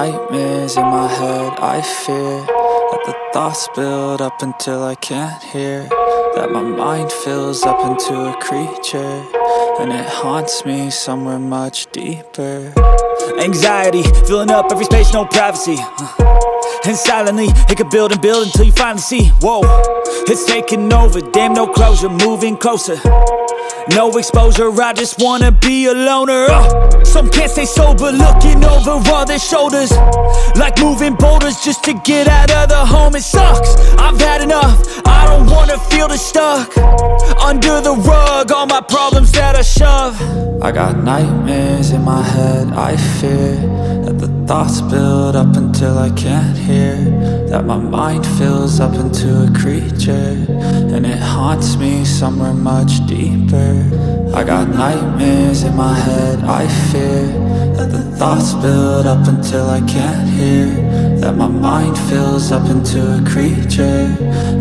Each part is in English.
nightmares in my head, I fear that the thoughts build up until I can't hear, that my mind fills up into a creature, and it haunts me somewhere much deeper. Anxiety, filling up every space, no privacy. And silently, it could build and build until you finally see, whoa, it's taking over, damn no closure, moving closer. No exposure, I just wanna be a loner. Some can't stay sober, looking over all their shoulders, like moving boulders just to get out of the home. It sucks, I've had enough, I don't wanna feel the stuck under the rug, all my problems that I shove. I got nightmares in my head, I fear that the thoughts build up until I can't hear, that my mind fills up into a creature, and it haunts me somewhere much deeper. I got nightmares in my head, I fear that the thoughts build up until I can't hear, that my mind fills up into a creature,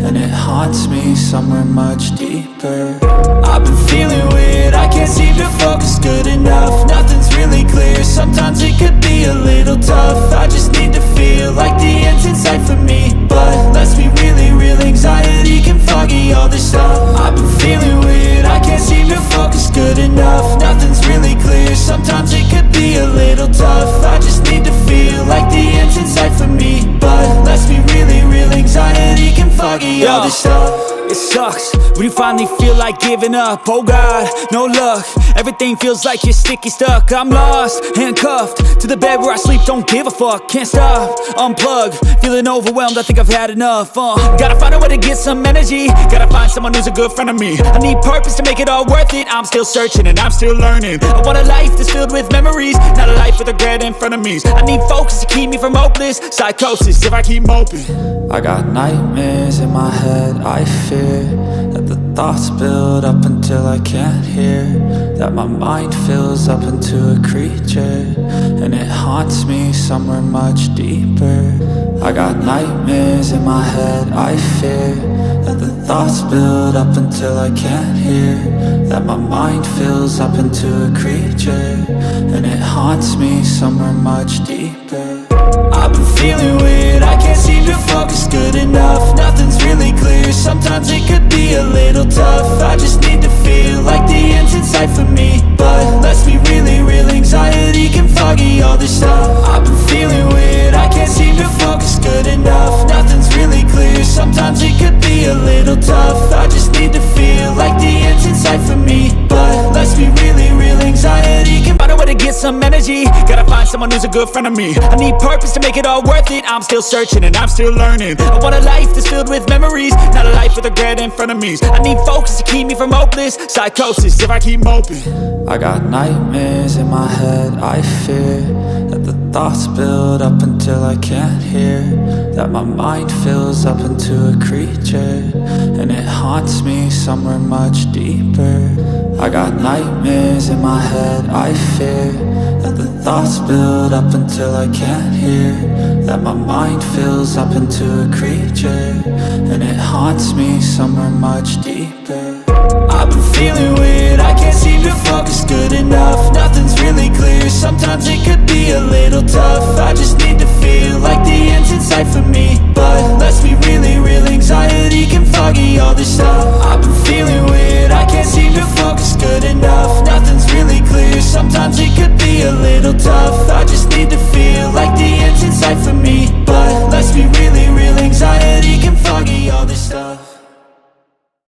and it haunts me somewhere much deeper. I've been feeling weird, I can't seem to focus good enough. Nothing's really clear, sometimes it could be a little tough. I just need to feel like the end's in sight for me, but let's be really real, anxiety can foggy all this stuff. I've been feeling weird, I can't seem to focus good enough. Nothing's really clear, sometimes it could be a little tough. I just need to feel like the end's in sight for me, but let's be really real, anxiety can foggy all this stuff. It sucks when you finally feel like giving up. Oh God, no luck, everything feels like you're sticky stuck. I'm lost, handcuffed to the bed where I sleep, don't give a fuck. Can't stop, unplug, feeling overwhelmed, I think I've had enough. Gotta find a way to get some energy, gotta find someone who's a good friend of me. I need purpose to make it all worth it, I'm still searching and I'm still learning. I want a life that's filled with memories, not a life with regret in front of me. I need focus to keep me from hopeless psychosis if I keep moping. I got nightmares in my head, I fear that the thoughts build up until I can't hear, that my mind fills up into a creature, and it haunts me somewhere much deeper. I got nightmares in my head, I fear that the thoughts build up until I can't hear, that my mind fills up into a creature, and it haunts me somewhere much deeper. I've been feeling weird, I can't seem to focus good enough. Nothing's really clear, sometimes it could be a little tough. I just need to feel like the end's in sight for me, but let's be really real, anxiety can foggy all this stuff. I've been feeling weird, I can't seem to focus good enough. Nothing's really clear, sometimes it could be a little tough. I just need to feel like the end's in sight for me, but let's be really real, anxiety can find a way to get some energy, gotta find someone who's a good friend of me. I need purpose to make it all worth it, I'm still searching and I'm still learning. I want a life that's filled with memories, not a life with regret in front of me. I need focus to keep me from hopeless psychosis if I keep moping. I got nightmares in my head, I fear that the thoughts build up until I can't hear, that my mind fills up into a creature, and it haunts me somewhere much deeper. I got nightmares in my head, I fear that the thoughts build up until I can't hear, that my mind fills up into a creature, and it haunts me somewhere much deeper. I've been feeling weird, I can't seem to focus good enough. Nothing's really clear, sometimes it could be a little tough. I just need